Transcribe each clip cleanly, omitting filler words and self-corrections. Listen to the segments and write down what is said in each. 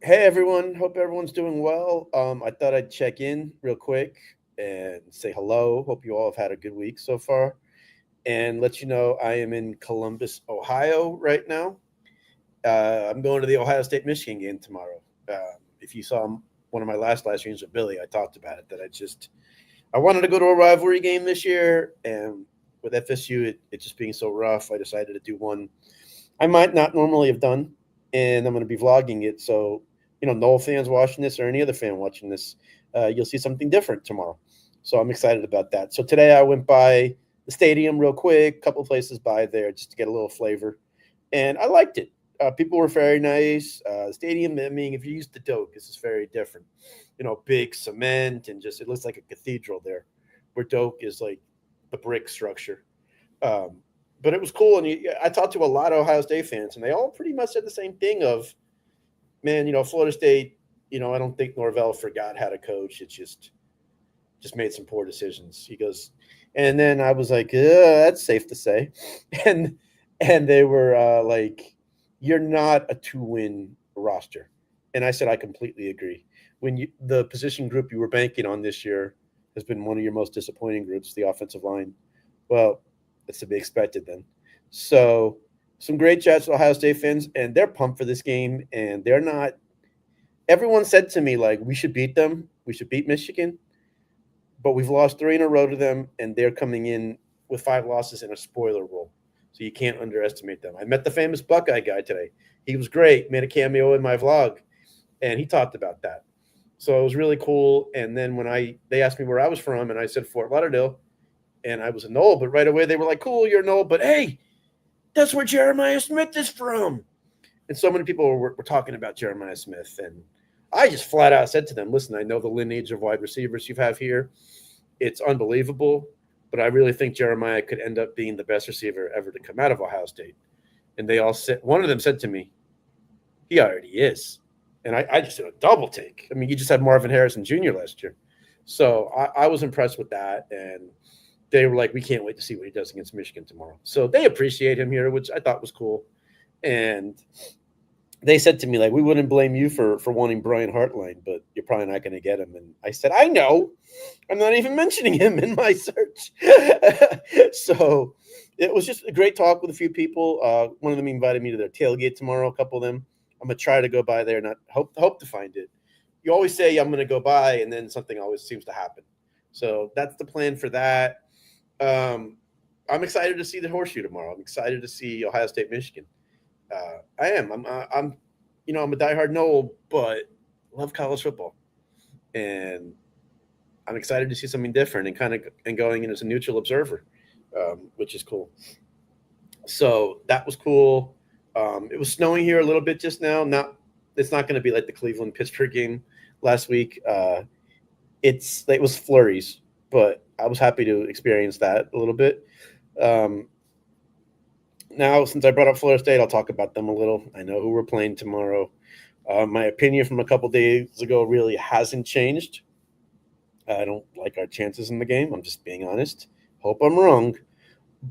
Hey everyone, hope everyone's doing well. I thought I'd check in real quick and say hello. Hope you all have had a good week so far. And let you know I am in Columbus, Ohio right now. I'm going to the Ohio State Michigan game tomorrow. If you saw one of my last live streams with Billy, I talked about it that I wanted to go to a rivalry game this year, and with FSU it just being so rough, I decided to do one I might not normally have done, and I'm going to be vlogging it. So, Noel fans watching this or any other fan watching this, you'll see something different tomorrow. So I'm excited about that. So today I went by the stadium real quick, a couple places by there just to get a little flavor, and I liked it. People were very nice. The stadium, I mean, if you're used to Doak, this is very different. Big cement and just it looks like a cathedral there, where Doak is like the brick structure. Um, but it was cool, and I talked to a lot of Ohio State fans, and they all pretty much said the same thing: of man, Florida State. I don't think Norvell forgot how to coach. It just made some poor decisions. He goes, and then I was like, that's safe to say, and they were like, you're not a 2-win roster, and I said I completely agree. The position group you were banking on this year has been one of your most disappointing groups, the offensive line. Well, that's to be expected then. So, some great chats with Ohio State fans, and they're pumped for this game. And they're not. Everyone said to me like, we should beat them. We should beat Michigan, but we've lost 3 in a row to them, and they're coming in with 5 losses in a spoiler role. So you can't underestimate them. I met the famous Buckeye guy today. He was great. Made a cameo in my vlog, and he talked about that. So it was really cool. And then when they asked me where I was from, and I said Fort Lauderdale, and I was a Knoll, but right away they were like, cool, you're a Knoll, but hey, that's where Jeremiah Smith is from. And so many people were talking about Jeremiah Smith. And I just flat out said to them, listen, I know the lineage of wide receivers you have here. It's unbelievable, but I really think Jeremiah could end up being the best receiver ever to come out of Ohio State. And they all said, one of them said to me, he already is. And I just did a double take. I mean, he just had Marvin Harrison Jr. last year. So I was impressed with that. And they were like, we can't wait to see what he does against Michigan tomorrow. So they appreciate him here, which I thought was cool. And they said to me, like, we wouldn't blame you for wanting Brian Hartline, but you're probably not going to get him. And I said, I know. I'm not even mentioning him in my search. So it was just a great talk with a few people. One of them invited me to their tailgate tomorrow, a couple of them. I'm going to try to go by there, not hope to find it. You always say I'm going to go by, and then something always seems to happen. So that's the plan for that. I'm excited to see the horseshoe tomorrow. I'm excited to see Ohio State, Michigan. I am. I'm a diehard Noel, but love college football, and I'm excited to see something different and going in as a neutral observer, which is cool. So that was cool. It was snowing here a little bit just now. It's not going to be like the Cleveland Pittsburgh game last week. It was flurries, but I was happy to experience that a little bit. Now, since I brought up Florida State, I'll talk about them a little. I know who we're playing tomorrow. My opinion from a couple days ago really hasn't changed. I don't like our chances in the game. I'm just being honest. Hope I'm wrong.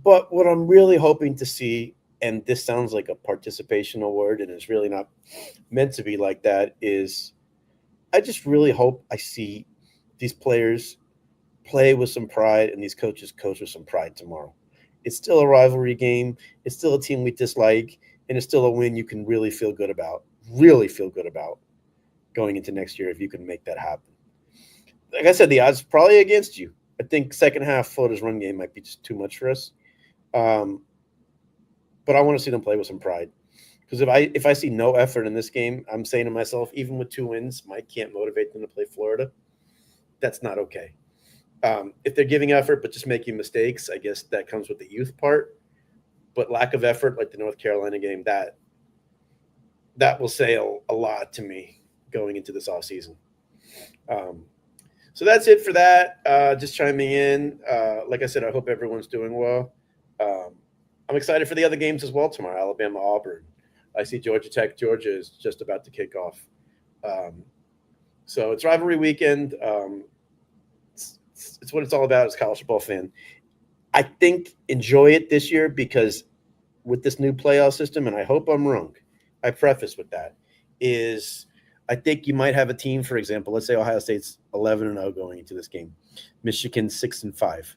But what I'm really hoping to see, and this sounds like a participation award and it's really not meant to be like that, is I just really hope I see these players play with some pride and these coaches coach with some pride tomorrow. It's still a rivalry game. It's still a team we dislike, and it's still a win you can really feel good about going into next year if you can make that happen. Like I said, the odds probably against you. I think second half Florida's run game might be just too much for us. But I want to see them play with some pride. Because if I see no effort in this game, I'm saying to myself, even with 2 wins, Mike can't motivate them to play Florida. That's not okay. If they're giving effort but just making mistakes, I guess that comes with the youth part. But lack of effort, like the North Carolina game, that will say a lot to me going into this offseason. So that's it for that. Just chiming in. Like I said, I hope everyone's doing well. I'm excited for the other games as well tomorrow. Alabama, Auburn. I see Georgia Tech. Georgia is just about to kick off. So it's rivalry weekend. It's what it's all about as a college football fan. I think enjoy it this year because with this new playoff system, and I hope I'm wrong, I preface with that, is I think you might have a team, for example, let's say Ohio State's 11-0 going into this game, Michigan 6-5.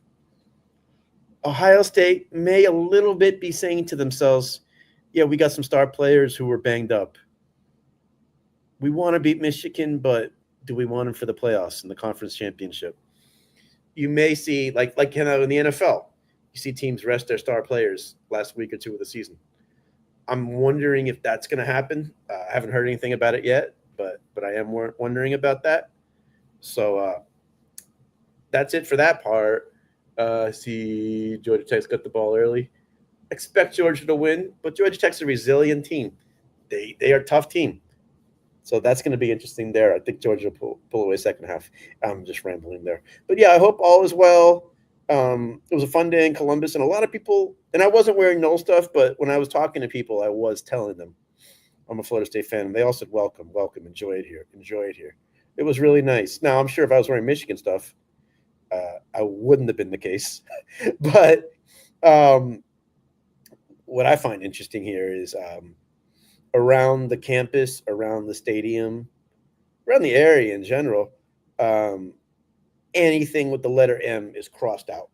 Ohio State may a little bit be saying to themselves, yeah, we got some star players who were banged up. We want to beat Michigan, but do we want them for the playoffs and the conference championship? You may see, like in the NFL, you see teams rest their star players last week or two of the season. I'm wondering if that's going to happen. I haven't heard anything about it yet, but I am wondering about that. So that's it for that part. See, Georgia Tech's got the ball early. Expect Georgia to win, but Georgia Tech's a resilient team. They are a tough team. So that's going to be interesting there. I think Georgia will pull away second half. I'm just rambling there. But, yeah, I hope all is well. It was a fun day in Columbus, and a lot of people – and I wasn't wearing Knoll stuff, but when I was talking to people, I was telling them I'm a Florida State fan. And they all said, welcome, enjoy it here. It was really nice. Now, I'm sure if I was wearing Michigan stuff, I wouldn't have been the case. But what I find interesting here is around the campus, around the stadium, around the area in general, anything with the letter M is crossed out.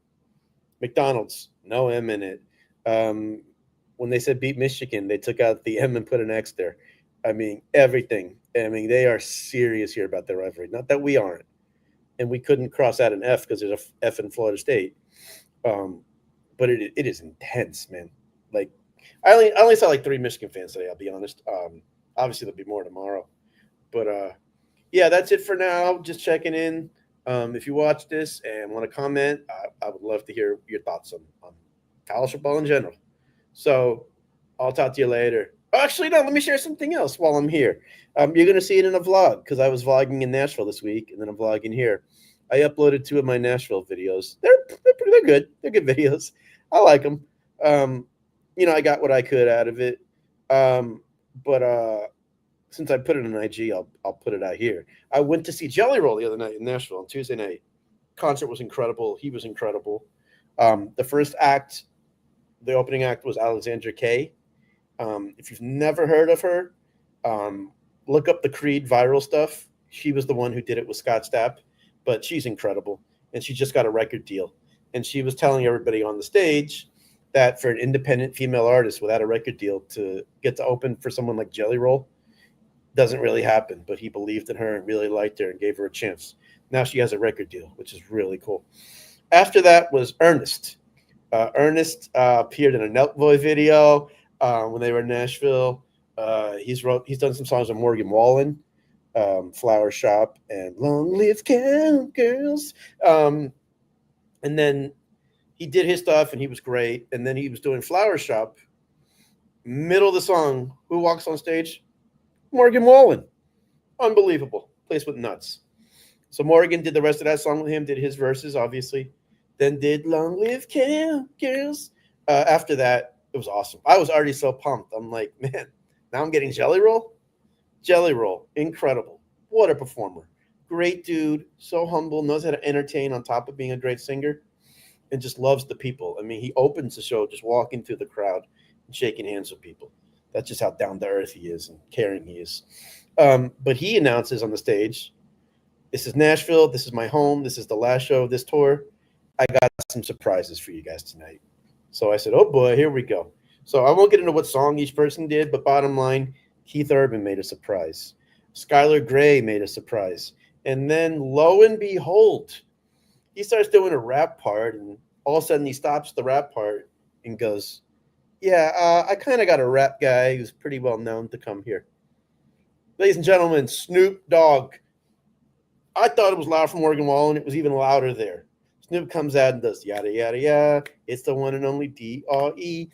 McDonald's, no M in it. When they said beat Michigan, they took out the M and put an X there. I mean, everything. I mean, they are serious here about their rivalry. Not that we aren't. And we couldn't cross out an F because there's a F in Florida State. But it is intense, man. Like, I only saw like 3 Michigan fans today, I'll be honest. Obviously, there'll be more tomorrow. But, yeah, that's it for now. Just checking in. If you watch this and want to comment, I would love to hear your thoughts on college football in general. So I'll talk to you later. Oh, actually, no, let me share something else while I'm here. You're going to see it in a vlog because I was vlogging in Nashville this week, and then I'm vlogging here. I uploaded 2 of my Nashville videos. They're good. They're good videos. I like them. I got what I could out of it. But since I put it on IG, I'll put it out here. I went to see Jelly Roll the other night in Nashville on Tuesday night. Concert was incredible. He was incredible. The first act, the opening act was Alexandra Kay. If you've never heard of her, look up the Creed viral stuff. She was the one who did it with Scott Stapp, but she's incredible. And she just got a record deal. And she was telling everybody on the stage that for an independent female artist without a record deal to get to open for someone like Jelly Roll doesn't really happen. But he believed in her and really liked her and gave her a chance. Now she has a record deal, which is really cool. After that was Ernest. Ernest appeared in a Nelk Boy video when they were in Nashville. He's done some songs with Morgan Wallen, Flower Shop, and Long Live Cowgirls. And then he did his stuff, and he was great. And then he was doing Flower Shop. Middle of the song, who walks on stage? Morgan Wallen. Unbelievable. Place with nuts. So Morgan did the rest of that song with him, did his verses, obviously. Then did Long Live Cowgirls. After that, it was awesome. I was already so pumped. I'm like, man, now I'm getting Jelly Roll? Jelly Roll. Incredible. What a performer. Great dude. So humble. Knows how to entertain on top of being a great singer. And just loves the people. I mean, he opens the show just walking through the crowd and shaking hands with people. That's just how down to earth he is and caring he is. But he announces on the stage, this is Nashville. This is my home. This is the last show of this tour. I got some surprises for you guys tonight. So I said, oh, boy, here we go. So I won't get into what song each person did, but bottom line, Keith Urban made a surprise. Skylar Gray made a surprise. And then lo and behold, he starts doing a rap part, and all of a sudden he stops the rap part and goes, yeah, I kind of got a rap guy who's pretty well known to come here. Ladies and gentlemen, Snoop Dogg. I thought it was loud from Morgan Wallen. It was even louder there. Snoop comes out and does yada, yada, yada. It's the one and only D.R.E.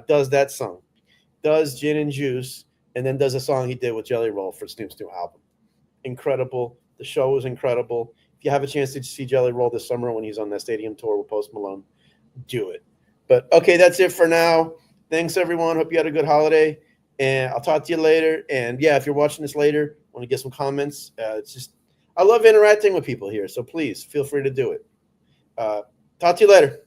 Does that song. Does Gin and Juice, and then does a song he did with Jelly Roll for Snoop's new album. Incredible. The show was incredible. If you have a chance to see Jelly Roll this summer when he's on that stadium tour with Post Malone, do it. But, okay, that's it for now. Thanks, everyone. Hope you had a good holiday. And I'll talk to you later. And, yeah, if you're watching this later, want to get some comments, it's just – I love interacting with people here. So, please, feel free to do it. Talk to you later.